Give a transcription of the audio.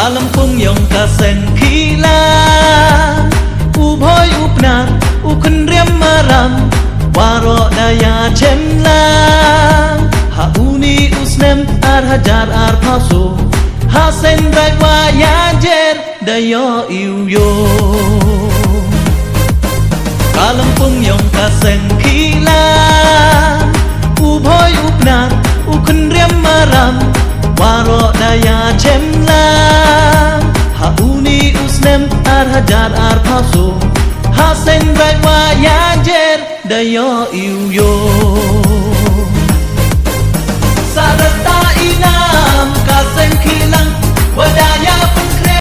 Kalampung yang kasen kilan Ubhoy upnar ukun riam maram Waro daya cemlang Hauni usnem ar hajar ar paso Hasen bagwa yajer dayo iuyo Kalampung yang kasen kilan Ubhoy upnar ukun riam maram Waro daya cemlang Hauni usnem ar hajar ar paso Hasen bagwa yajer dayo iuyo Sarata inam kasen kilang Wadaya